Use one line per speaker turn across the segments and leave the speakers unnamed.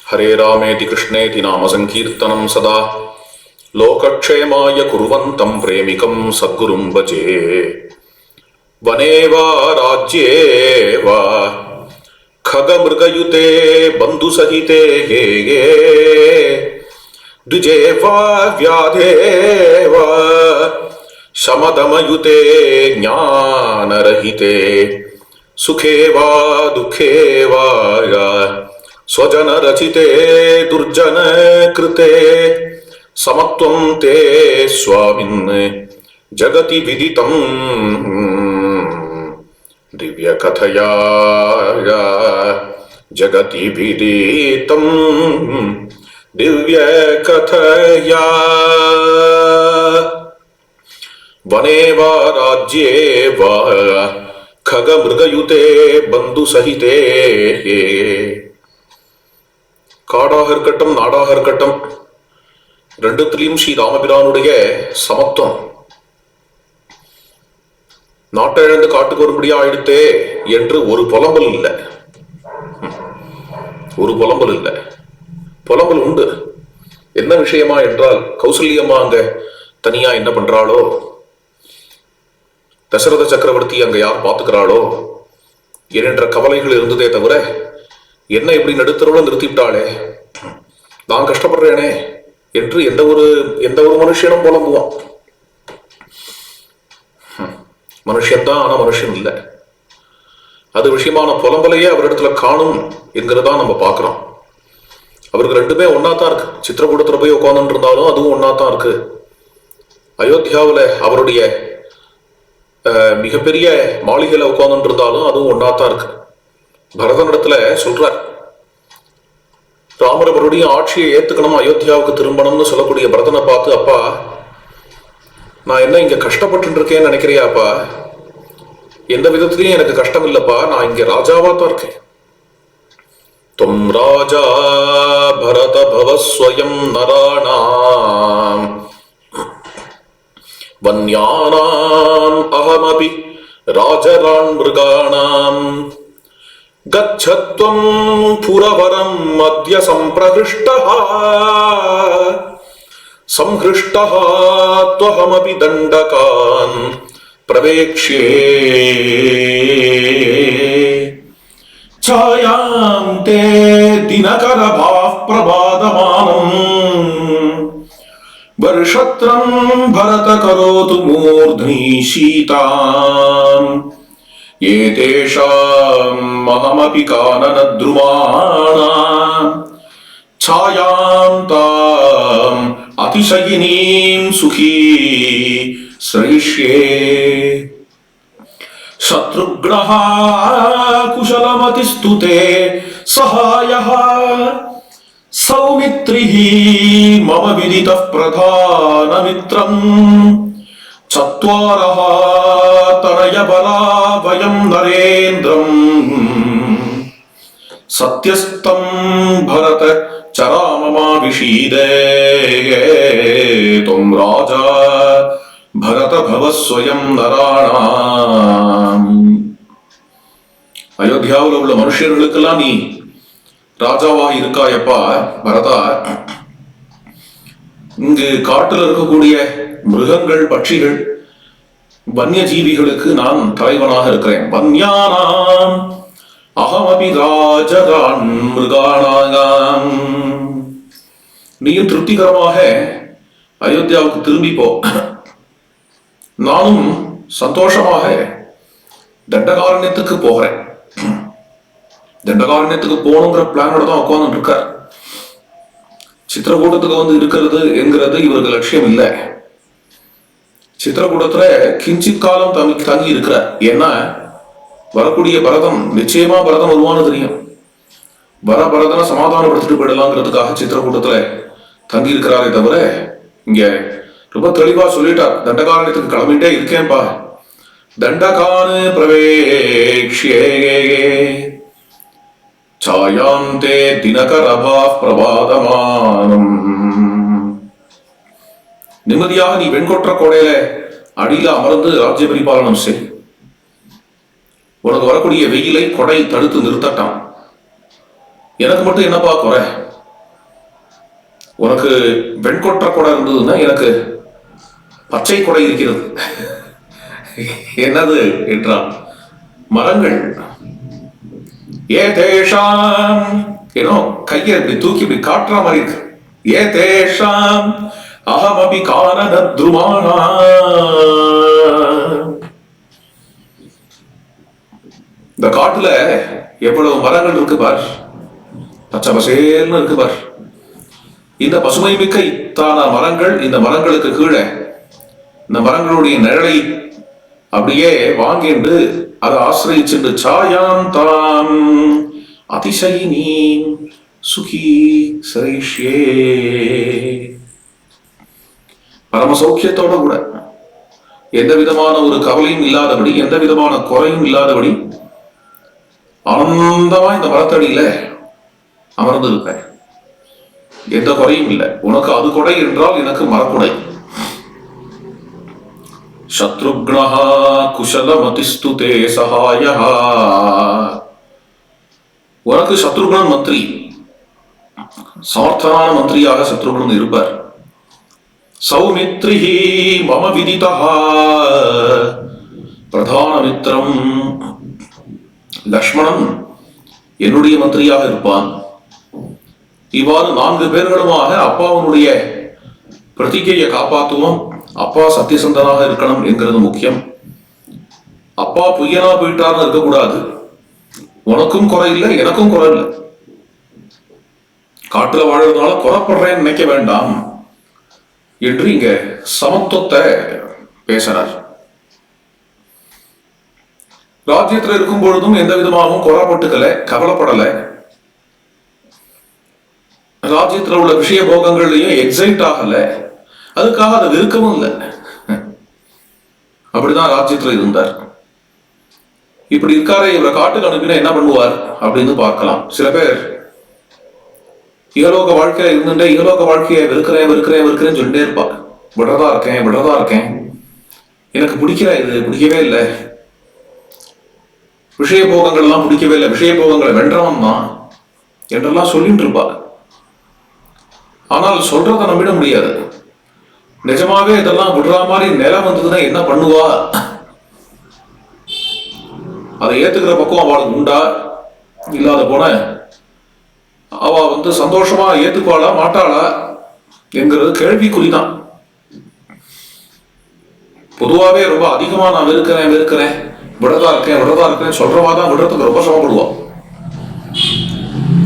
हरे रामेति कृष्णेति नाम संकीर्तनं सदा लोकक्षेमाय कुर्वन्तं प्रेमिकं सद्गुरुं भजे। वने वा राज्ये वा खगमृगयुते बन्धुसहिते द्विजे वा व्याधे वा शमदमयुते ज्ञानरहिते सुखे वा दुःखे वा स्वजन रचिते दुर्जन कृते समत्वं ते स्वामिन् जगति विदितं दिव्य कथया जगति विदितं दिव्य कथया। वने वा राज्ये वा खगमृगयुते बन्धुसहिते காடாக இருக்கட்டும் நாடாக இருக்கட்டும் ரெண்டுத்திலையும் ஸ்ரீ ராமபிரானுடைய சமத்துவம். நாட்டை இழந்து காட்டுக்கு வரும்படியா ஆயிடுத்தே என்று ஒரு புலம்பல் இல்லை, ஒரு புலம்பல் இல்லை. புலம்பல் உண்டு. என்ன விஷயமா என்றால், கௌசல்யம்மா அங்க தனியா என்ன பண்றாளோ, தசரத சக்கரவர்த்தி அங்க யார் பார்த்துக்கிறாளோ என்ற கவலைகள் இருந்ததே தவிர, என்ன இப்படி நடுத்தரோட நிறுத்திவிட்டாளே, நான் கஷ்டப்படுறேனே என்று எந்த ஒரு மனுஷனும் புலம்புவான். மனுஷன்தான், ஆனா மனுஷன் இல்லை. அது விஷயமான புலம்பலையே அவரிடத்துல காணும் என்கிறதா நம்ம பார்க்கிறோம். அவருக்கு ரெண்டுமே ஒன்னாதான் இருக்கு. சித்திரக்கூடத்துல போய் உட்கார்ந்து இருந்தாலும் அதுவும் ஒன்னாதான் இருக்கு. அயோத்தியாவில் அவருடைய மிகப்பெரிய மாளிகையில உட்கார்ந்து இருந்தாலும் அதுவும் ஒன்னாதான் இருக்கு. பரதனிடத்துல சொல்றார், ராமர் மறுபடியும் ஆட்சியை ஏத்துக்கணும், அயோத்தியாவுக்கு திரும்பணும்னு சொல்லக்கூடிய பரதனை பார்த்து, அப்பா நான் என்ன இங்க கஷ்டப்பட்டு இருக்கேன்னு நினைக்கிறியாப்பா? எந்த விதத்திலையும் எனக்கு கஷ்டம் இல்லப்பா, நான் இங்க ராஜாவா தான் இருக்கேன். தும் ராஜா பரத பவஸ்வயம் நராணாம் வன்யானாம் அஹமபி ராஜரான் மிருகாணாம் गच्छत्वं पुरवरं मध्य संप्रहृष्टः संहृष्टः त्वहमपि दण्डकान् प्रवेक्ष्ये छायां ते दिनकरभाः प्रबादमानम् वर्षत्रं भरत करोतु मूर्ध्नि शीताम् एतेषाम् अहमपि काननद्रुमाणाम् छायां ताम् अतिशयिनीं सुखी श्रयिष्ये शत्रुघ्नः कुशलमतिस्तुते सहायः सौमित्रिः मम विदितः प्रधानमित्रम् चत्वारः तनयबला वयं नरेन्द्रम् सत्यस्तं भरत चराममाविषीदे त्वं राजा भरत भव स्वयं नराणाम्. அயோத்தியாவில் உள்ள மனுஷர்களுக்கெல்லாம் நீ ராஜாவாக இருக்காயப்பா பரதா. இங்கு காட்டில் இருக்கக்கூடிய மிருகங்கள், பட்சிகள், வன்யஜீவிகளுக்கு நான் தலைவனாக இருக்கிறேன். வன்யானாம் அகமபி ராஜரான் மிருகாணாம். நீயும் திருப்திகரமாக அயோத்தியாவுக்கு திரும்பி போ. நானும் சந்தோஷமாக தண்டகாரண்யத்துக்கு போகிறேன். தண்டகாரண்யத்துக்கு போகணுங்கிற பிளானோட தான் உட்கார்ந்து இருக்கார். சித்திரக்கூடத்துக்கு வந்து இருக்கிறது என்கிறது இவருக்கு லட்சியம் இல்லை. சித்திரக்கூடத்துல கிஞ்சித் காலம் தங்கி இருக்கிறார். ஏன்னா வரக்கூடிய பரதம், நிச்சயமா பரதம் வருவான்னு தெரியும். வர பரதனை சமாதானப்படுத்திட்டு போயிடலாங்கிறதுக்காக சித்திரக்கூடத்துல தங்கி இருக்கிறாரே தவிர, இங்க ரொம்ப தெளிவா சொல்லிட்டார், தண்டகாரண்யத்துக்கு கிளம்பிட்டே இருக்கேன்பா. தண்டகானு பிரவேக்ஷ்யே छायांते दिनकरभाः प्रबादमानम्. நிம்மதியாக நீ வெண்கொற்ற கோடையில அடியில அமர்ந்து ராஜ்ய பரிபாலனம் செய். உனக்கு வரக்கூடிய வெயிலை கொடை தடுத்து நிறுத்தட்டான். எனக்கு மட்டும் என்னப்பா குறை? உனக்கு வெண்கொற்ற குடை இருந்ததுன்னா எனக்கு பச்சை குடை இருக்கிறது. என்னது என்றான். மரங்கள். ஏ தேஷாம், ஏனோ கையை இப்படி தூக்கி இப்படி காட்டுற மாதிரி இருக்கு. ஏ தேஷாம் அகமபி கானன துருமானா. இந்த காட்டுல எவ்வளவு மரங்கள் இருக்கு பார், பச்சை பசேல்னு இருக்கு பார். இந்த பசுமை மிக்க இத்தான மரங்கள், இந்த மரங்களுக்கு கீழே இந்த மரங்களுடைய நிழலை அப்படியே வாங்கிண்டு அதை ஆசிரியிச்சுண்டு சாயாம் தாம் அதிசயினி சுகி சரைஷ்யே, பரம சௌக்கியத்தோட கூட எந்த விதமான ஒரு கவலையும் இல்லாதபடி, எந்த விதமான குறையும் இல்லாதபடி ஆனந்தமா இந்த மரத்தடியில அமர்ந்து இருக்க. எந்த குறையும் இல்லை. உனக்கு அது கொடை என்றால் எனக்கு மரக்குடை. சத்ருக்னஹ குஷலமதிஸ்து தே சகாயஹ. உனக்கு சத்ருக்னன் மந்திரி, சமர்த்தனான மந்திரியாக சத்ருக்னன் இருப்பார். சௌமித்ரிஹி மம விதிதஹ பிரதான மித்திரம். லக்ஷ்மணன் என்னுடைய மந்திரியாக இருப்பான். இவ்வாறு 4 பேர்களுமாக அப்பாவுடைய பிரதிகையை காப்பாற்றுவோம். அப்பா சத்தியசந்தனாக இருக்கணும் என்கிறது முக்கியம். அப்பா பொய்யனா போயிட்டார்னு இருக்கக்கூடாது. உனக்கும் குறை இல்லை, எனக்கும் குறை இல்லை. காட்டுல வாழறதுனால குறைப்படுறேன்னு நினைக்க வேண்டாம் என்று இங்க சமத்துவத்தை பேசுறார். ராஜ்யத்தில் இருக்கும் பொழுதும் எந்த விதமாகவும் குறைப்பட்டுக்கல, கவலைப்படல. ராஜ்யத்தில் உள்ள விஷய போகங்கள்லையும் எக்ஸைட் ஆகல, அதுக்காக அதை வெறுக்கவும் இல்லை. அப்படிதான் ராஜ்யத்தில் இருந்தார். இப்படி இருக்காரு. இவரை காட்டுக்கு அனுப்பினா என்ன பண்ணுவார் அப்படின்னு பார்க்கலாம். சில பேர் இகலோக வாழ்க்கையில இருந்துட்டே இகலோக வாழ்க்கையை வெறுக்கிறேன் வெறுக்கிறேன் வெறுக்கிறேன்னு சொல்லிட்டே இருப்பார். விடுறதா இருக்கேன் விடுறதா இருக்கேன், எனக்கு பிடிக்கல, இது பிடிக்கவே இல்லை, விஷய போகங்கள் எல்லாம் பிடிக்கவே இல்லை, விஷய போகங்களை வென்றவன் தான் என்றெல்லாம் சொல்லிட்டு இருப்பார். ஆனால் சொல்றதை நம்பிட முடியாது. நிஜமாவே இதெல்லாம் விடுற மாதிரி நிலம் வந்ததுன்னா என்ன பண்ணுவா? அதை ஏத்துக்கிற பக்கம் அவளுக்கு உண்டா? இல்லாத போன அவ சந்தோஷமா ஏத்துக்குவாளா மாட்டாளா என்கிறது கேள்விக்குறிதான். பொதுவாவே ரொம்ப அதிகமா நான் வெறுக்கிறேன் வெறுக்கிறேன் விடதா இருக்கேன் சொல்றவாதான் விடுறதுக்கு ரொம்ப சிரமப்படுவோம்.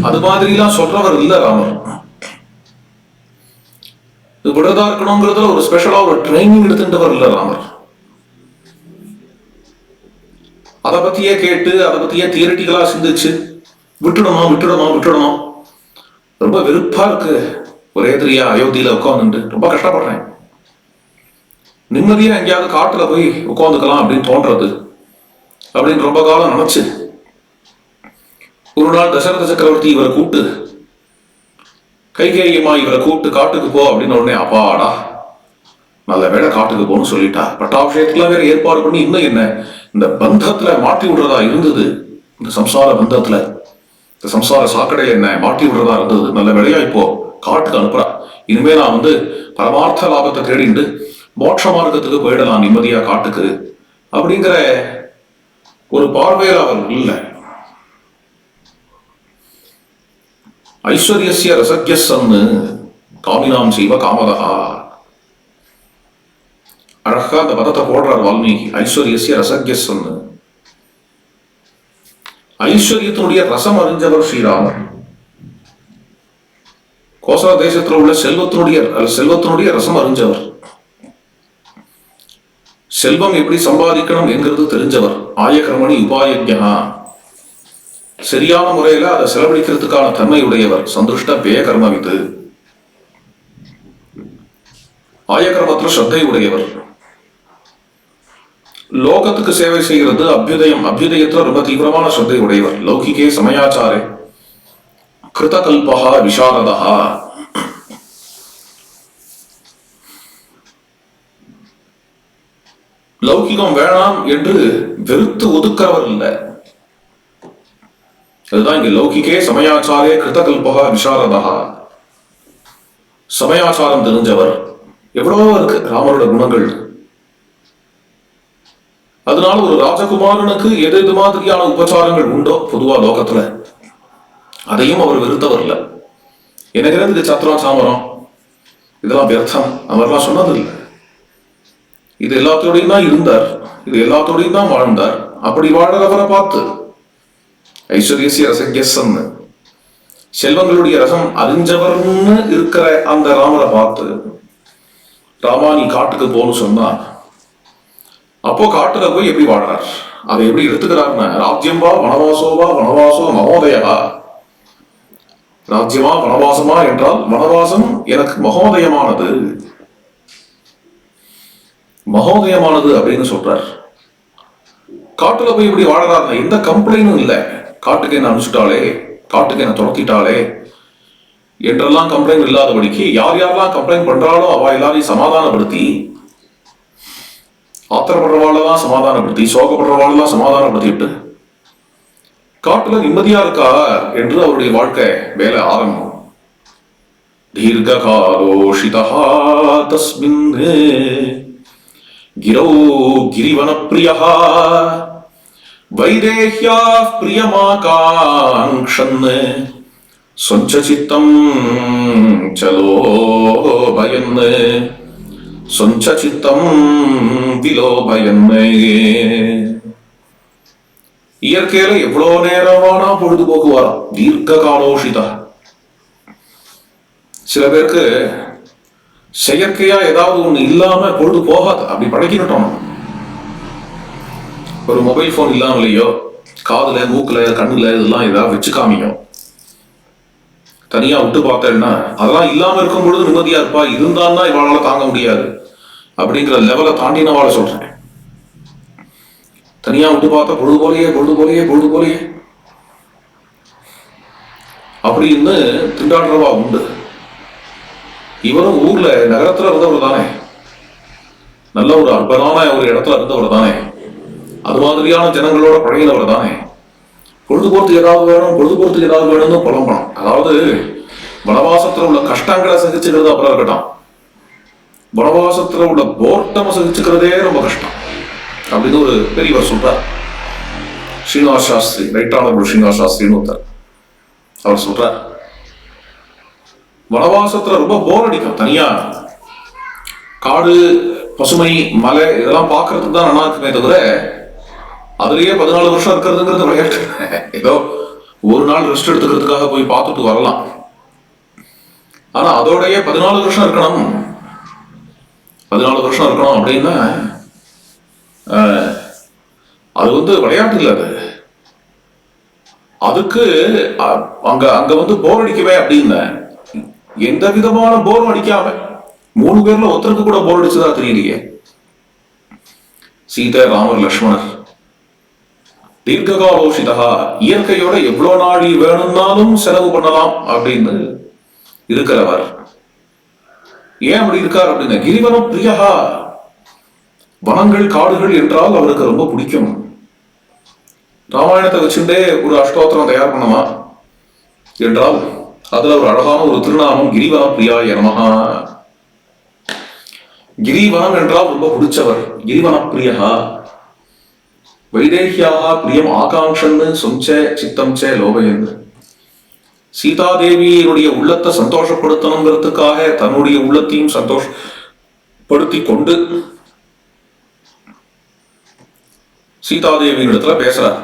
அது மாதிரிலாம் சொல்றவர் இல்ல ராமர். விடதா இருக்கணுங்கிறதுல ஒரு ஸ்பெஷலா ஒரு ட்ரைனிங் எடுத்துட்டவர் இல்ல ராமர். அதை பத்தியே கேட்டு அதை பத்தியே தியரிட்டிக்கலா சிந்திச்சு விட்டுடணும் விட்டுடணும் விட்டுடணும். ரொம்ப வெறுப்பா இருக்கு. ஒரே தெரியா அயோத்தியில உட்காந்துட்டு ரொம்ப கஷ்டப்படுறேன். நிம்மதியா எங்கேயாவது காட்டுல போய் உட்காந்துக்கலாம் அப்படின்னு தோன்றது அப்படின்னு ரொம்ப காலம் நினைச்சு ஒரு நாள் தசரத சக்கரவர்த்தி இவரை கூப்பிட்டு, கைகேயம்மா இவரை கூப்பிட்டு காட்டுக்கு போ அப்படின்னு உடனே அப்பாடா நல்ல வேலை காட்டுக்கு போன்னு சொல்லிட்டா. பட்டாபிஷேகத்துக்குலாம் வேற ஏற்பாடு பண்ணி இன்னும் என்ன இந்த பந்தத்துல மாட்டி விடுறதா இருந்தது. இந்த சம்சார பந்தத்துல இந்த சம்சார சாக்கடையில என்ன மாட்டி விடுறதா இருந்தது. நல்ல வேலையா இப்போ காட்டுக்கு அனுப்புறா. இனிமே நான் பரமார்த்த லாபத்தை தேடிண்டு மோட்ச மார்க்கத்துக்கு போயிடலாம் நிம்மதியா காட்டுக்கு அப்படிங்கிற ஒரு பார்வையில் அவர் இல்லை. ஐஸ்வர்யஸ்ய ரசக்யசன்னு காமினாம் செய்வ காமதா. அழகா அந்த பதத்தை போடுறார் வால்மீகி. ஐஸ்வர்யஸ்ய ரசக்யசன்னு, ஐஸ்வர்யத்தினுடைய ரசம் அறிஞ்சவர் ஸ்ரீராமர். கோசல தேசத்தில் உள்ள செல்வத்தினுடைய ரசம் அறிஞ்சவர். செல்வம் எப்படி சம்பாதிக்கணும் என்கிறது தெரிஞ்சவர். ஆயகர்மணி உபாயஜா, சரியான முறையில அதை செலவழிக்கிறதுக்கான தன்மை உடையவர். சந்துஷ்ட பேய கர்மவித்து, ஆயகர்மத்தில் ஸ்ரத்தை உடையவர். லோகத்துக்கு சேவை செய்கிறது அபியுதயத்துல ரொம்ப தீவிரமான ஸ்ரத்தை உடையவர். லௌகிகே சமயாச்சாரே கிருதகல்பா விசாரதா. லௌகிகம் வேணாம் என்று வெறுத்து ஒதுக்கிறவர் இல்லை. அதுதான் இங்க லௌகிகே சமயாச்சாரே கிருதகல்பா விசாரதா. சமயாச்சாரம் தெரிஞ்சவர், எவ்வளவோ இருக்கு ராமரோட குணங்கள். அதனால ஒரு ராஜகுமாரனுக்கு எது எது மாதிரியான உபச்சாரங்கள் உண்டோ பொதுவா லோகத்துல, அதையும் அவர் வெறுத்தவர் இல்ல. எனக்கு இது சத்திரம் சாமரம் இதெல்லாம் வியர்த்தம் அவர்லாம் சொன்னது இல்லை. இது எல்லாத்தோடையும் தான் இருந்தார், இது எல்லாத்தோடையும் தான் வாழ்ந்தார். அப்படி வாழறவரை பார்த்து ஐஸ்வர்யசிய ரசஜன், செல்வங்களுடைய ரசம் அறிஞ்சவர்னு இருக்கிற அந்த ராமரை பார்த்து, ராமா நீ காட்டுக்கு போன்னு சொன்னா, அப்போ காட்டுல போய் எப்படி வாழறார், அதை எப்படி எடுத்துக்கிறார்னா, ராஜ்யம்பா வனவாசோவா வனவாசோ மகோதயா, ராஜ்யமா வனவாசமா என்றால் வனவாசம் எனக்கு மகோதயமானது, மகோதயமானது அப்படின்னு சொல்றார். காட்டுல போய் இப்படி வாழறாருன்னா எந்த கம்ப்ளைண்டும் இல்லை. காட்டுக்கு என்ன அனுப்பிச்சுட்டாலே, காட்டுக்கு என்ன துரத்திட்டாலே என்றெல்லாம் கம்ப்ளைண்ட் இல்லாதபடிக்கு யார் யாரெல்லாம் கம்ப்ளைண்ட் பண்றாளோ அவ எல்லாரையும் சமாதானப்படுத்தி, ஆத்திரப்படுறவாள்தான் சமாதானப்படுத்தி, சோகப்படுறவாள்தான் சமாதானப்படுத்திட்டு காட்டுல நிம்மதியா இருக்கா என்று அவருடைய வாழ்க்கை வேலை ஆரம்பம். தீர்காலோஷிதா தஸ்மின் கிரௌ கிரிவன பிரியா வைதேஹ்யா பிரியமாகாங்க்ஷன் சொஞ்சசித்தம் சலோபயன் சொஞ்சசித்தம் விலோபயன். இயற்கையில எவ்வளவு நேரமானா பொழுதுபோக்குவாராம். தீர்க்க காலோஷிதா. சில பேருக்கு செயற்கையா ஏதாவது ஒண்ணு இல்லாம பொழுது போகாது, அப்படி பழகிட்டோம். ஒரு மொபைல் போன் இல்லாமலையோ, காதுல மூக்குல கண்ணுல இதெல்லாம் ஏதாவது வச்சு காமிக்கும். தனியா விட்டு பார்த்தேன்னா அதெல்லாம் இல்லாம இருக்கும் பொழுது நிம்மதியா இருப்பா, இருந்தான்னா இவளால தாங்க முடியாது அப்படிங்கிற லெவலை தாண்டினவாள சொல்றேன். தனியா விட்டு பார்த்தா பொழுது போலையே பொழுது போலையே பொழுது போலையே அப்படின்னு திண்டாடுறவா உண்டு. இவரும் ஊர்ல நகரத்துல இருந்தவர் தானே, நல்ல ஒரு அற்புதமான ஒரு இடத்துல இருந்தவர் தானே, அது மாதிரியான ஜனங்களோட பழகினவர் தானே. பொழுது போறதுக்கு ஏதாவது வேணும், பொழுது போறதுக்கு ஏதாவது வேணும்னு புலம்பணும். அதாவது வனவாசத்துல உள்ள கஷ்டங்களை சகிச்சுக்கிறது அப்புறம் இருக்கட்டும், வனவாசத்துல உள்ள போர்ட்டம் சகிச்சுக்கிறதே ரொம்ப கஷ்டம் அப்படின்னு ஒரு பெரியவர் சொல்றார். ஸ்ரீனிவாஸ் சாஸ்திரி, ரைட்டாளர் ஸ்ரீனிவாஸ் சாஸ்திரின்னு ஒருத்தர், அவர் சொல்றார், வனவாசத்துல ரொம்ப போர் அடிக்கும். தனியா காடு பசுமை மலை இதெல்லாம் பாக்குறதுக்கு தான் நல்லா இருக்குமே தவிர அதுலயே 14 வருஷம் இருக்கிறதுங்கிறது விளையாட்டு. ஏதோ ஒரு நாள் ரெஸ்ட் எடுத்துக்கிறதுக்காக போய் பார்த்துட்டு வரலாம். ஆனா அதோடய 14 வருஷம் இருக்கணும், 14 வருஷம் இருக்கணும் அப்படின்னா அது விளையாட்டு இல்லை. அது அதுக்கு அங்க அங்க போர் அடிக்கவே அப்படின்னு எந்த விதமான போரும் அடிக்காம 3 பேர்ல ஒருத்தருக்கு கூட போர் அடிச்சதா தெரியலையே. சீதை, ராமர், லக்ஷ்மணர். தீர்காலோஷிதா, இயற்கையோட எவ்வளவு நாடி வேணும்னாலும் செலவு பண்ணலாம் அப்படின்னு இருக்கிறவர். ஏன் அப்படி இருக்கார் அப்படின்னா, கிரிவன பிரியா, வனங்கள் காடுகள் என்றால் அவருக்கு ரொம்ப பிடிக்கும். ராமாயணத்தை வச்சுட்டே ஒரு அஷ்டோத்திரம் தயார் பண்ணலாம் என்றால் அதுல ஒரு அழகான ஒரு திருநாமம் கிரிவன பிரியாய நமஹா. கிரிவனம் என்றால் ரொம்ப பிடிச்சவர். கிரிவன பிரியா வைதேஹ்யாக பிரியம் ஆகாங்ஷன்னு சொஞ்ச சித்தம் சே லோபயன். சீதாதேவியினுடைய உள்ளத்தை சந்தோஷப்படுத்தணுங்கிறதுக்காக தன்னுடைய உள்ளத்தையும் சந்தோஷப்படுத்தி கொண்டு சீதாதேவியின் இடத்துல பேசுறார்.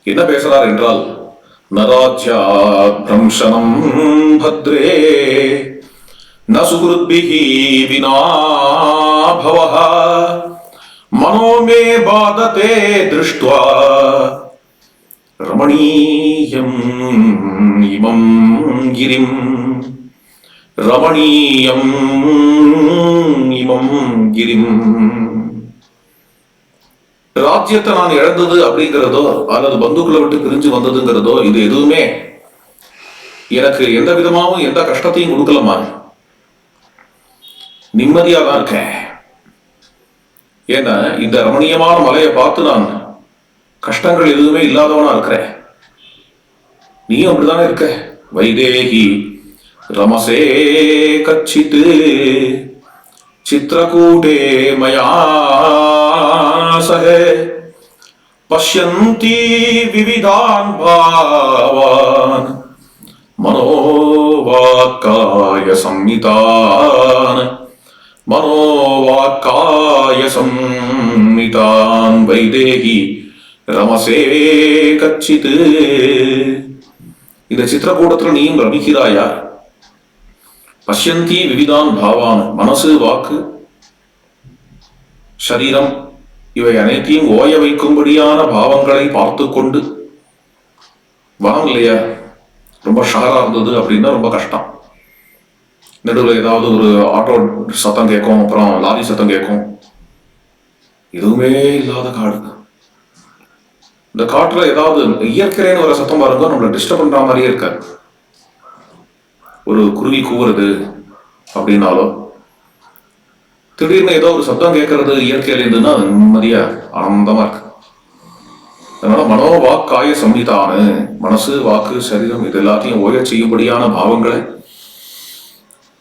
என்ன பேசுறார் என்றால், நராஜ்யா பிரம்சனம் பத்ரே ந சுஹ்ருத்பிஹி வினா பவஹ மனோ மே பாததே திருஷ்ட்வா ரமணீயம் இமம் கிரிம் ரமணீயம் இமம் கிரிம். ராஜ்யத்தை நான் இழந்தது அப்படிங்கிறதோ அல்லது பந்துக்களை விட்டு பிரிஞ்சு வந்ததுங்கிறதோ இது எதுவுமே எனக்கு எந்த விதமாகவும் எந்த கஷ்டத்தையும் கொடுக்கலமா. நிம்மதியா தான் இருக்கேன். ஏன்னா இந்த ரமணீயமான மலையை பார்த்து நான் கஷ்டங்கள் எதுவுமே இல்லாதவனா இருக்கிறேன். நீயும் அப்படித்தானே இருக்க. வைதேகி रमसे कच्चित् चित्रकूटे मया सह पश्यन्ति विविधान् भावान् मनोवाक्काय संहितान् मनोवाक्काय संहितान् वैदेही रमसे कच्चित्. இந்த சித்திரக்கூடத்துல நீயும் ரமிக்கிறாயா? பஷ்யந்தி விவிதான் பாவான், மனசு வாக்கு சரீரம் இவை அனைத்தையும் ஓய வைக்கும்படியான பாவங்களை பார்த்து கொண்டு. வனம் இல்லையா, ரொம்ப ஷகரா இருந்தது அப்படின்னா ரொம்ப கஷ்டம். நடுவில் ஏதாவது ஒரு ஆட்டோ சத்தம் கேட்கும், அப்புறம் லாரி சத்தம் கேட்கும். எதுவுமே இல்லாத காடு. இந்த காட்டுல ஏதாவது இயற்கைன்னு வர சத்தம் பாருங்க, நம்மளை டிஸ்டர்ப் பண்ற மாதிரியே இருக்காது. ஒரு குருவி கூவுறது அப்படின்னாலோ, திடீர்னு ஏதோ ஒரு சத்தம் கேட்கறது இயற்கையில இருந்துன்னா நிம்மதியா ஆனந்தமா இருக்கு. அதனால மனோவாக்காய சம்ஹிதானு, மனசு வாக்கு சரீரம் இது எல்லாத்தையும் ஓய செய்யும்படியான பாவங்களை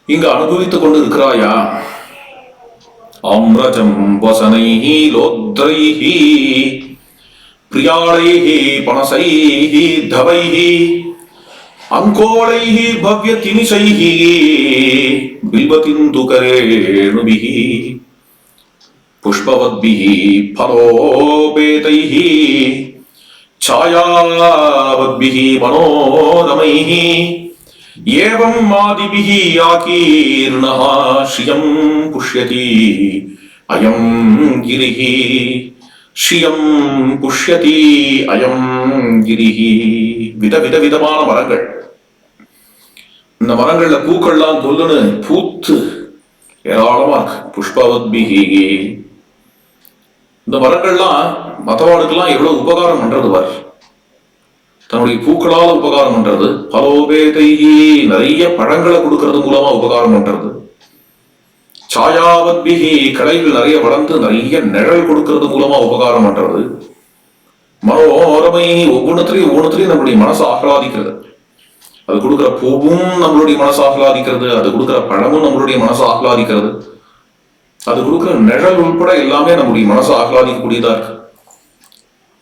இங்க அனுபவித்துக் கொண்டு இருக்கிறாயா? ஆம்ரஜம் வசனைஹி லோத்ரைஹி பிரியாளைஹி பனசைஹி தவைஹி அங்கோளைஹி பவ்ய தினிசைஹி பில்வதிந்துகரேணுபிஹி புஷ்பவத்பிஹி ஃபலோபேதைஹி ಛಾಯಾವದ್ಭಿಃ ಮನೋರಮೈಃ ಏವಂ ಮಾದಿಭಿಃ ಆಕೀರ್ಣಃ ಶ್ರಿಯಂ ಪುಷ್ಯತಿ ಅಯಂ ಗಿರಿಃ ಶ್ರಿயம் புஷ்யதி அயம் கிரிஹி. விதவிதமான மரங்கள். இந்த மரங்கள்ல பூக்கள்லாம் கொல்லுன்னு பூத்து ஏராளமா இருக்கு. புஷ்பவத்பிஹி. இந்த மரங்கள்லாம் மத்தவாளுக்கெல்லாம் எவ்வளவு உபகாரம் பண்றது பார். தன்னுடைய பூக்களால் உபகாரம் பண்றது, பலோபேதைஹி நிறைய பழங்களை கொடுக்கறது மூலமா உபகாரம் பண்றது, சாயாவத்பிஹி கலைகள் நிறைய வளர்ந்து நிறைய நிழல் கொடுக்கறது மூலமா உபகாரம் பண்றது, மனோரமை ஒவ்வொன்றுத்திலையும் நம்மளுடைய மனசை ஆஹ்லாதிக்கிறது. அது கொடுக்குற பூவும் நம்மளுடைய மனசை ஆஹ்லாதிக்கிறது, அது கொடுக்குற பழமும் நம்மளுடைய மனசை ஆஹ்லாதிக்கிறது, அது கொடுக்குற நிழல் உள்பட எல்லாமே நம்முடைய மனசை ஆஹ்லாதிக்கக்கூடியதா இருக்கு.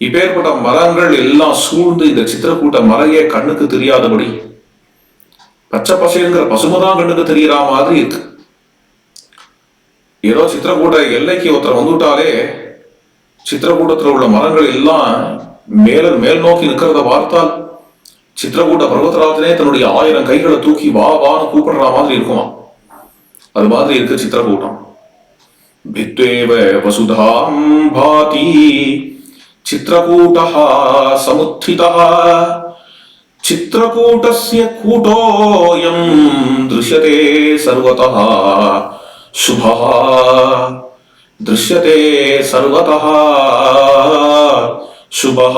இப்பேற்பட்ட மரங்கள் எல்லாம் சூழ்ந்து இந்த சித்திரக்கூட்ட மலையே கண்ணுக்கு தெரியாதபடி பச்சை பசைங்கிற பசுமைதான் கண்ணுக்கு தெரியற மாதிரி இருக்கு. ஏதோ சித்திரக்கூட்ட எல்லைக்கு ஒருத்தர் வந்துட்டாலே சித்திரக்கூட்டத்தில் உள்ள மரங்கள் எல்லாம் மேல் நோக்கி நிற்கிறத பார்த்தால் சித்திரக்கூட்ட பர்வதராஜனே தன்னுடைய 1000 கைகளை தூக்கி வா வான்னு கூப்பிடுற மாதிரி இருக்குமா. அது மாதிரி இருக்கு சித்திரக்கூட்டம். भित्वेव वसुधां भाति चित्रकूटः समुत्थितः चित्रकूटस्य कूटोऽयं दृश्यते सर्वतः शुभः दृश्यते सर्वतः शुभः.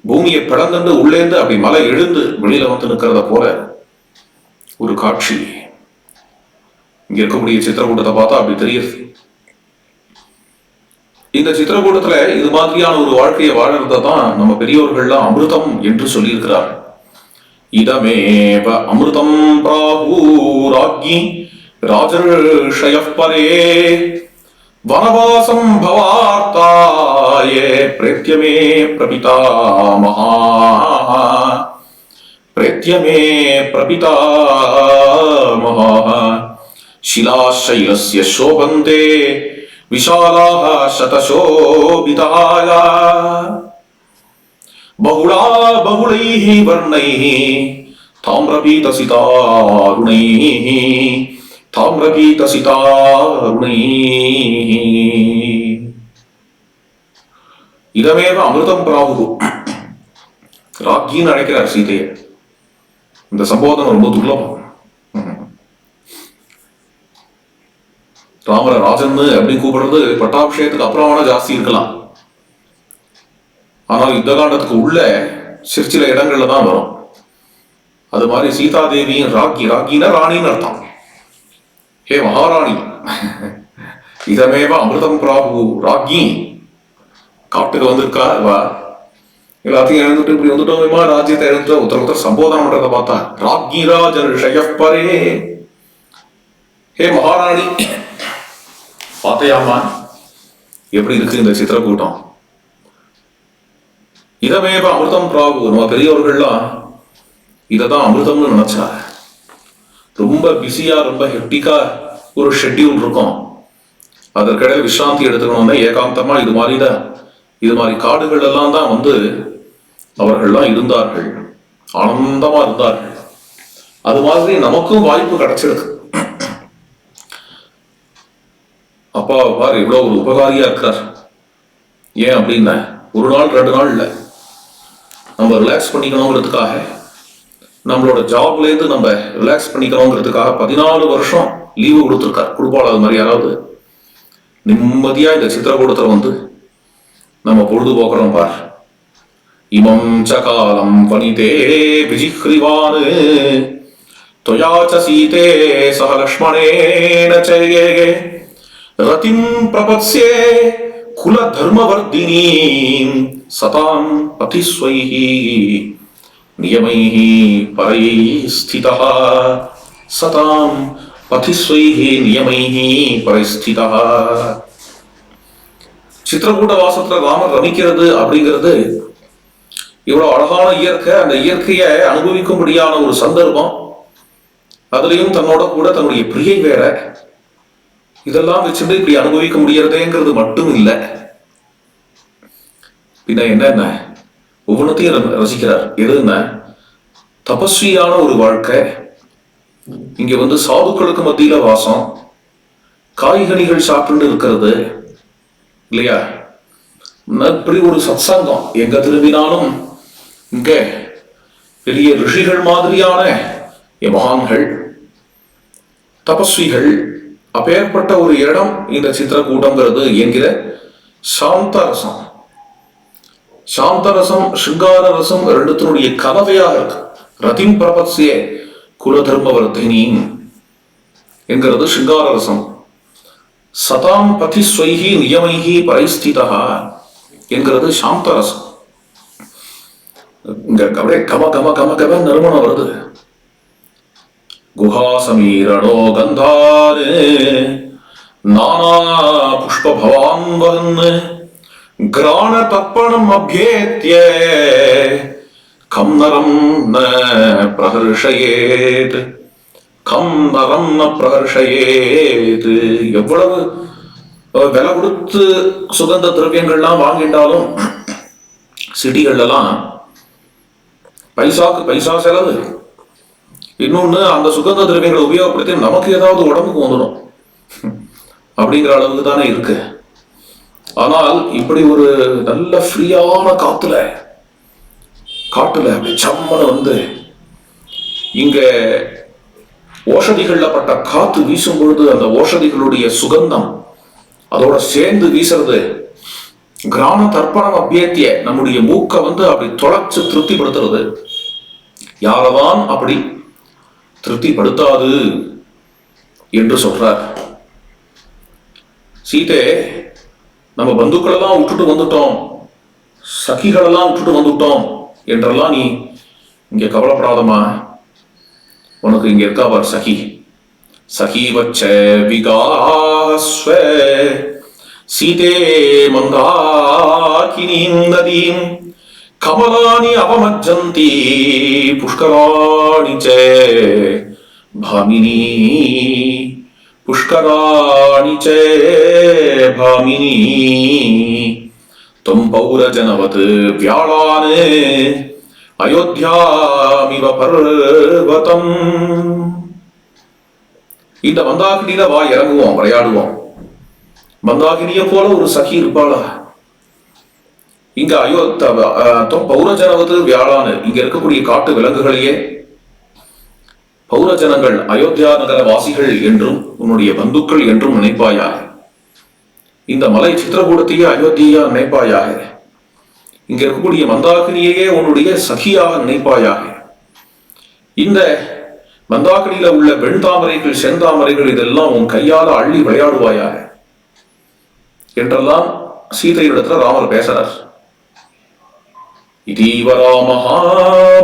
பூமியை பிளந்து உள்ளேந்து அப்படி மலை எழுந்து வெளியில வந்து நிற்கிறத போல ஒரு காட்சி இங்க இருக்கக்கூடிய சித்திரக்கூட்டத்தை பார்த்தா அப்படி தெரியுது. இந்த சித்திரக்கூட்டத்துல இது மாதிரியான ஒரு வாழ்க்கையை வாழறதான் நம்ம பெரியோர்கள்லாம் அமிர்தம் என்று சொல்லியிருக்கிறார். இதமேவ அமிர்தம் பிராஹூராஜ்ஞி ராஜர்ஷயः பரே வனவாசம் பவார்த்தாய பிரேத்யமே பிரபிதாமஹா பிரேத்யமே பிரபிதாமஹா. शिलाशैलस्य शोभन्ते विशालाः शतशोभिताः बहुलैः वर्णैः ताम्रपीतसितारुणैः இதமேவ அமிர்தம் பிராகு. ராக்கின்னு அழைக்கிறார் சீதையை. இந்த சம்போதனம் ரொம்ப துர்லபம். ராமர ராஜன் அப்படின்னு கூப்பிடுறது பட்டாபிஷேகத்துக்கு அப்புறம் வேணா ஜாஸ்தி இருக்கலாம். ஆனால் யுத்த காண்டத்துக்கு உள்ள சிற்சில இடங்கள்ல தான் வரும். அது மாதிரி சீதாதேவியும் ராக்கினா ராணின்னு அர்த்தம். ஹே மகாராணி, இதமேவ அமிர்தம் பிராகு. ராக்கி காட்டுக்கு வந்திருக்கா. எல்லாத்தையும் எழுந்துட்டு இப்படி வந்துட்டோமா, ராஜ்யத்தை எழுந்துட்டு ஒருத்தர் சம்போதனம் பண்றதை பார்த்தா ராஜ்ஞிராஜன் ஷயப்பரே, ஹே மகாராணி பார்த்தையாமா எப்படி இருக்கு இந்த சித்திரக்கூட்டம். இதமேவ அமிர்தம் பிராகு, நம்ம பெரியவர்கள்லாம் இததான் அமிர்தம்னு நினைச்சா. ரொம்ப பிஸியா ரொம்ப ஹெக்டிக்கா ஒரு ஷெட்யூல் இருக்கும். அதற்கிடையில விசாந்தி எடுத்துக்கணும்னா ஏகாந்தமா இது மாதிரி காடுகள் எல்லாம் தான் வந்து அவர்கள்லாம் இருந்தார்கள், ஆனந்தமா இருந்தார்கள். அது மாதிரி நமக்கும் வாய்ப்பு கிடைச்சிருக்கு. அப்பா பாரு இவ்வளவு ஒரு உபகாரியா இருக்கிறார். ஏன் அப்படின்னா ஒரு நாள் 2 நாள் இல்லை, நம்ம ரிலாக்ஸ் பண்ணிக்கணுங்கிறதுக்காக, நம்மளோட ஜாப்ல இருந்து நம்ம ரிலாக்ஸ் பண்ணிக்கணுங்கிறதுக்காக 14 வருஷம் லீவு கொடுத்துருக்கார். கொடுப்பாள் அது மாதிரி யாராவது நிம்மதியா இந்த சித்திரக்கூடத்துல வந்து நம்ம பொழுதுபோக்குறோம் பார். இமம் சகாலம் வனிதே விஜிஹ்ரிவான் தொயாச்ச சீதே சஹ லக்ஷ்மணேன சயே ரதிம் பிரபத்ஸ்யே குல தர்மவர்தினீம் சதாம் பதிஸ்வைஹி நியமைஹி பரைஹி ஸ்திதஹ சதாம் பதிஸ்வைஹி நியமைஹி பரைஸ்திதஹ. சித்திரக்கூட வாசத்துல ராமர் ரமிக்கிறது அப்படிங்கிறது இவ்வளவு அழகான இயற்கை. அந்த இயற்கையை அனுபவிக்கும்படியான ஒரு சந்தர்ப்பம், அதுலயும் தன்னோட கூட தன்னுடைய பிரியை வேற, இதெல்லாம் வச்சுட்டு இப்படி அனுபவிக்க முடியறதேங்கிறது மட்டும் இல்லை, பின்ன என்ன ஒவ்வொன்றத்தையும் ரசிக்கிறார். எதுன்னா தபஸ்வியான ஒரு வாழ்க்கை, இங்க வந்து சாதுக்களுக்கு மத்தியில வாசம், காய்கனிகள் சாப்பிட்டு இருக்கிறது இல்லையா, இப்படி ஒரு சத்சங்கம். எங்க திரும்பினாலும் இங்க பெரிய ரிஷிகள் மாதிரியான மகான்கள், தபஸ்விகள், அப்பேற்பட்ட ஒரு இடம் இந்த சித்திரக்கூட்டங்கிறது என்கிற சாந்தரசம். சாந்தரசம் சிங்கார ரசம் ரெண்டுத்தினுடைய கலவையாக இருக்கு. ரதிம் பிரபத்ஸ்யே குலதர்மவர்த்தினி என்கிறது சிங்கார ரசம், சதாம் பதிஸ்வைஹி நியமைஹி பரைஸ்திதா என்கிறது சாந்தரசம். இங்க அப்படியே கம கம கம கம நறுமணம் வருது. குஹா சமீரணோ கந்தார் நானா புஷ்ப பவான் வகன் கிராண தர்ப்பணம் அப்யேத்ய கம் நரம் ந பிரஹர்ஷயேத், கம் நரம் ந பிரஹர்ஷயேத். எவ்வளவு விலை கொடுத்து சுகந்த திரவியங்கள்லாம் வாங்கிட்டாலும் சிட்டிகள்லாம் பைசாக்கு பைசா செலவு. இன்னொன்னு அந்த சுகந்த திரவியங்களை உபயோகப்படுத்தி நமக்கு ஏதாவது உடம்புக்கு வந்துடும் அப்படிங்கிற அளவுக்கு தானே இருக்கு. ஆனால் இப்படி ஒரு நல்ல ஃப்ரீயான காட்டுல அப்படி சம்மன வந்து இங்க ஓஷதிகள்ல பட்ட காத்து வீசும் பொழுது அந்த ஓஷதிகளுடைய சுகந்தம் அதோட சேர்ந்து வீசுறது, கிராம தர்ப்பணம் அபியத்திய நம்முடைய மூக்க வந்து அப்படி தொலைச்சு திருப்திப்படுத்துறது. யாரதான் அப்படி திருப்திப்படுத்தாது என்று சொல்றார். சீதே, நம்ம பந்துக்களெல்லாம் விட்டுட்டு வந்துட்டோம், சகிகளெல்லாம் விட்டுட்டு வந்துட்டோம் என்றெல்லாம் நீ இங்க கவலைப்படாதமா. உனக்கு இங்க இருக்காவார் சகி. சகி வச்ச விகாஸ்வ சீதே மந்தாகினீம் நதீம் கமலானி அவமஜ்ஜந்தி புஷ்கராணி ச பாமினி புஷ்கராணி ச பாமினி தும் பௌரஜனவத் வியாழான் அயோத்தியாமிவ பர்வதம். இந்த மந்தாகினியில வா, இறங்குவோம், விளையாடுவோம். மந்தாகினிய போல ஒரு சகி இருப்பாளா இங்க? பௌரஜனவது வியாழானு, இங்க இருக்கக்கூடிய காட்டு விலங்குகளையே பௌரஜனங்கள் அயோத்தியா நகர வாசிகள் என்றும் உன்னுடைய பந்துக்கள் என்றும் நினைப்பாயாக. இந்த மலை சித்திரகூடத்தையே அயோத்தியா நினைப்பாயாக. இங்க இருக்கக்கூடிய மந்தாகினியையே உன்னுடைய சகியாக நினைப்பாயாக. இந்த மந்தாகினியில உள்ள வெண்தாமரைகள் செந்தாமரைகள் இதெல்லாம் உன் கையால அள்ளி விளையாடுவாயாக என்றெல்லாம் சீதையிடத்துல ராமர் பேசுறார். इतीव रामः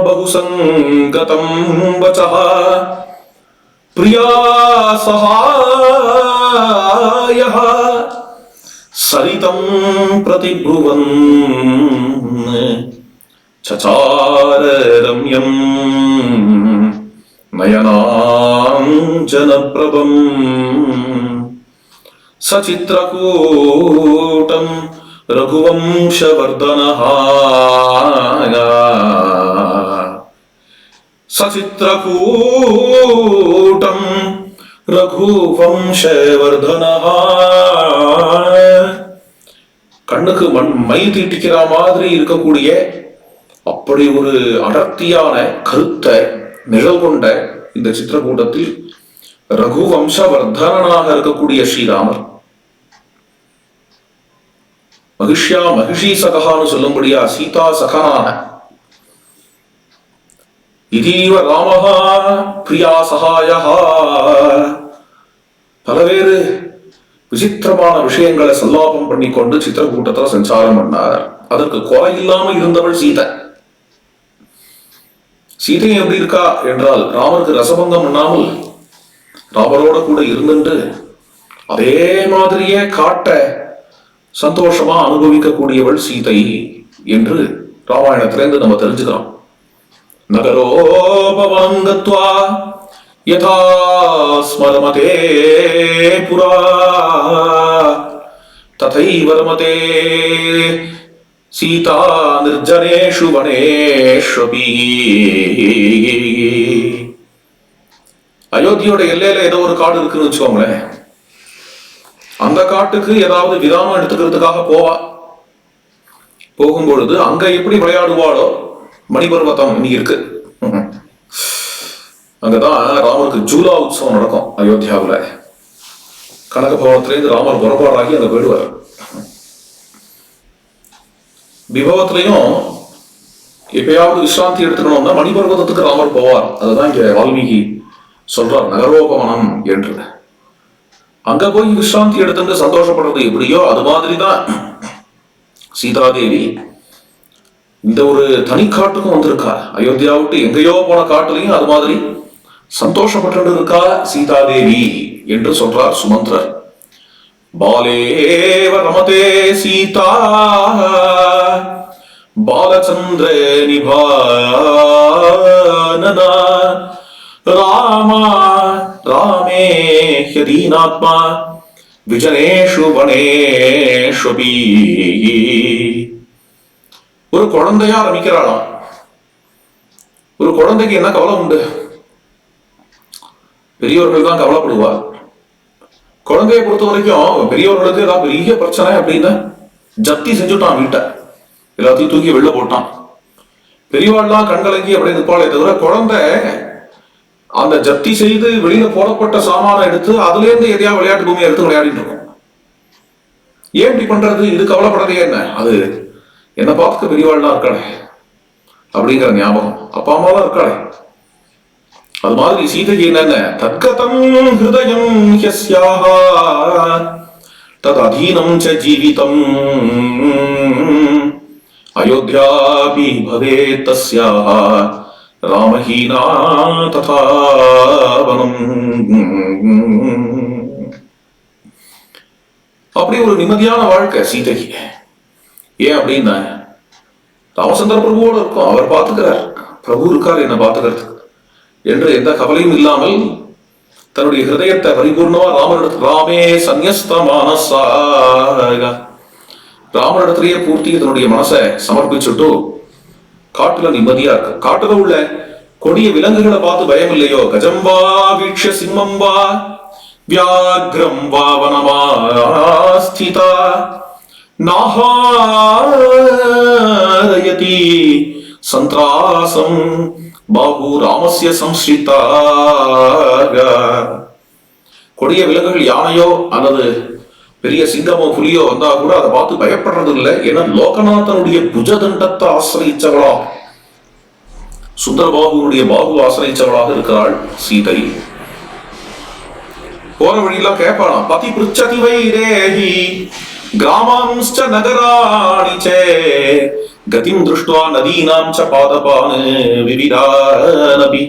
बहुसङ्गतं वचः प्रिया सहायः सरितं प्रतिब्रुवन् चचार रम्यं नयनाञ्जनप्रभं सचित्रकूटं रघुवंशवर्धनः सचित्रकूटं रघुवंशवर्धनः கண்ணுக்கு மை தீட்டிக்கிற மாதிரி இருக்கக்கூடிய அப்படி ஒரு அடர்த்தியான கருத்த நிழல் கொண்ட இந்த சித்திரக்கூட்டத்தில் ரகுவம்சவர்தனாக இருக்கக்கூடிய ஸ்ரீராமர் மகிஷி சகான்னு சொல்லும்படியா சீதா சகனான இதீவ ராமஹா பிரியா சகாயா பலவேறு விசித்திரமான விஷயங்களை சல்லாபம் பண்ணி கொண்டு சித்திரக்கூட்டத்தில் சஞ்சாரம் பண்ணார். அதற்கு குறை இல்லாம இருந்தவள் சீதை. சீதை எப்படி இருக்கா என்றால் ராமருக்கு ரசபங்கம் பண்ணாமல் ராமரோட கூட இருந்துட்டு அதே மாதிரியே காட்ட சந்தோஷமா அனுபவிக்கக்கூடியவள் சீதை என்று ராமாயணத்திலிருந்து நம்ம தெரிஞ்சுக்கிறோம். நகரோபவங்கத்வா யதா ஸ்மரமதே புரா ததைவ ரமதே சீதா நிர்ஜனேஷு வனேஷ்வபி. அயோத்தியோட எல்லையில ஏதோ ஒரு காடு இருக்குன்னு வச்சுக்கோங்களேன். அந்த காட்டுக்கு ஏதாவது விராமம் எடுத்துக்கிறதுக்காக போகும்பொழுது அங்க எப்படி விளையாடுவாளோ மணிபர்வதம் இன்னைக்கு இருக்கு. அங்கதான் ராமருக்கு ஜூலா உற்சவம் நடக்கும் அயோத்தியாவுல. கனக பவனத்திலேருந்து ராமர் புறப்பாடாகி அங்க போயிடுவார். விபவத்திலையும் எப்பயாவது விசிராந்தி எடுத்துக்கணும்னா மணிபர்வதத்துக்கு ராமர் போவார். அதுதான் இங்க வால்மீகி சொல்றார் நகரோபவனம் என்று. அங்க போய் விசிராந்தி எடுத்துட்டு சந்தோஷப்படுறது எப்படியோ அது மாதிரிதான் சீதாதேவி இந்த ஒரு தனிக்காட்டுக்கும் வந்திருக்கா. அயோத்தியா விட்டு எங்கேயோ போன காட்டுலையும் அது மாதிரி சந்தோஷப்பட்டு இருக்கா சீதாதேவி என்று சொல்றார் சுமந்திரர். பாலேவ ரமதே சீதா பாலச்சந்திர நிபானனா ராமா ராமே ஹ்யதீனாத்மா விஜனேஷு வனேஷ்வபி. ஒரு குழந்தையா ரமிக்கிறாளாம். ஒரு குழந்தைக்கு என்ன கவலை உண்டு? பெரியவர்கள் தான் கவலைப்படுவார். குழந்தையை பொறுத்த வரைக்கும் பெரியவர்களுக்கு ஏதாவது பெரிய பிரச்சனை அப்படின்னு ஜப்தி செஞ்சுட்டான், வீட்டை எல்லாத்தையும் தூக்கி வெளில போட்டான். பெரியவாள்லாம் கண்கலங்கி அப்படின்னு இருப்பாளே தவிர குழந்தை அந்த ஜப்தி செய்து வெளியில போடப்பட்ட சாமான எடுத்து அதுல இருந்து எதையாவது விளையாட்டு பூமியை எடுத்து விளையாடிட்டு இருக்கும். ஏன் இப்படி பண்றது? இது கவலைப்படுறதே என்ன? அது என்ன பார்த்துக்க பெரியவாள்லாம் இருக்காளே அப்படிங்கிற ஞாபகம் அப்பா அம்மாலாம் இருக்காளே. அது மாதிரி சீதைக்கு என்னென்ன தத்கதம் ஹிருதயம் ஹ்யஸ்யாஹ தத் அதீனம் ச ஜீவிதம் அயோத்யாபி பவேத் தஸ்யாஹ ராமஹீனா ததா வனம். அப்படி ஒரு நிம்மதியான வாழ்க்கை சீதைக்கு. ஏன் அப்படின்னா ராமச்சந்திர பிரபுவோட இருக்கும், அவர் பார்த்துக்கிறார், பிரபு இருக்கார் என்ன பார்த்துக்கிறதுக்கு என்று எந்த கவலையும் இல்லாமல் தன்னுடைய ஹிருதயத்தை பரிபூர்ணமா ராமே சந்நியஸ்தமானசாக ராமனிடத்திலேயே பூர்த்தி தன்னுடைய மனசை சமர்ப்பிச்சுட்டு காட்டுல நிம்மதியா இருக்கு. காட்டுல உள்ள கொடிய விலங்குகளை பார்த்து பயம் இல்லையோ. கஜம்பா வீக்ஷ சிம்மம்பா வியாக்ரம் வாவனமாஸ்திதா நாஹாரயதி சந்திராசம் பாபு ராமஸ்ய சம்ஸ்ரிதா. கொடிய விலங்குகள் யானையோ அல்லது பெரிய சிங்கமோ புலியோ வந்தா கூட அதை பார்த்து பயப்படுறது இல்லை. ஏன்னா லோகநாதனுடைய புஜதண்டத்தை ஆசிரியச்சவளா, சுந்தரபாபுனுடைய பாபு ஆசிரியச்சவளாக இருக்கிறாள் சீதை. போற வழியெல்லாம் கேட்பாளாம். பதி பிருச்சதி வைரேஹி கிராமாம்ச்ச நகராணி சே கதிம் திருஷ்டுவா நதீனாம் ச பாதபான் விவிதானபி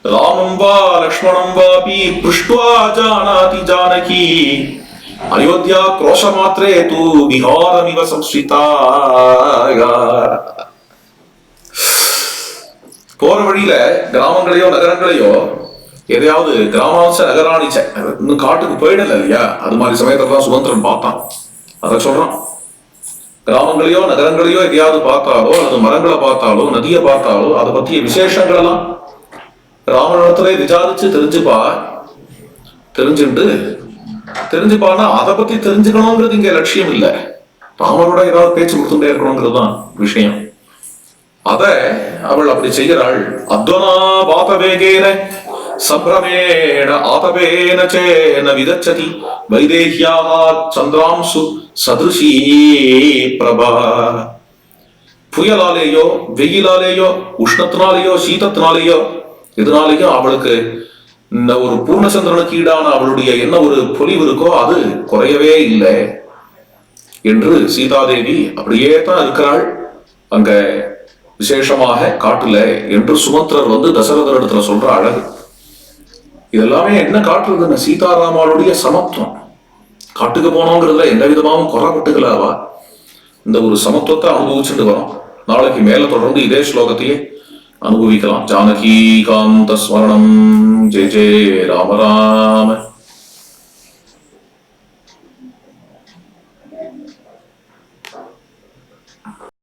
ராமம் வா லக்ஷ்மணம் வாபி புஷ்டுவா ஜானாதி ஜானகி அயோத்தியா क्रोश மாத்ரே தூ விஹாரமிவ சம்ஸ்ரிதா. போற வழியில கிராமங்களையோ நகரங்களையோ எதையாவது கிராமாம்ச நகராணிச்ச இன்னும் காட்டுக்கு போயிடல இல்லையா, அது மாதிரி சமயத்துல தான் சுமந்திரன் பார்த்தான். அத சொல்றான், கிராமங்களையோ நகரங்களையோ எதையாவது பார்த்தாலோ அல்லது மரங்களை பார்த்தாலோ நதியை பார்த்தாலோ அதை பத்திய விசேஷங்கள் எல்லாம் ராமனிடத்துல விசாரிச்சு தெரிஞ்சுப்பான்னா அதை பத்தி தெரிஞ்சுக்கணுங்கிறது இங்க லட்சியம் இல்ல. ராமனோட ஏதாவது பேச்சு கொடுத்துட்டே இருக்கணுங்கிறது தான் விஷயம். அத அவள் அப்படி செய்கிறாள். அத்வனா பாதவேகேன சம்பிரமேண ஆதவேன சேன விதச்சதி வைதேஹ்யாஹ சந்திராம்சு சதுருஷீ பிரபா. புயலாலேயோ வெயிலாலேயோ உஷ்ணத்தினாலேயோ சீதத்தினாலேயோ இதனாலேயோ அவளுக்கு இந்த ஒரு பூர்ணச்சந்திரனுக்கு ஈடான அவளுடைய என்ன ஒரு பொலிவு இருக்கோ அது குறையவே இல்லை என்று சீதாதேவி அப்படியே தான் இருக்கிறாள் அங்க விசேஷமாக காட்டுல என்று சுமந்திரர் வந்து தசரதர் இடத்துல சொல்ற அழகு. இதெல்லாமே என்ன காட்டுறதுன்னு சீதாராமாவுடைய சமத்துவம். காட்டுக்கு போனோங்கிறதுல எந்த விதமாவும் குறப்பட்டுக்கலாவா, இந்த ஒரு சமத்துவத்தை அனுபவிச்சுட்டு வரோம். நாளைக்கு மேல தொடர்ந்து இதே ஸ்லோகத்தையே அனுபவிக்கலாம். ஜானகி காந்த ஸ்மரணம். ஜெய ஜெய ராம ராம.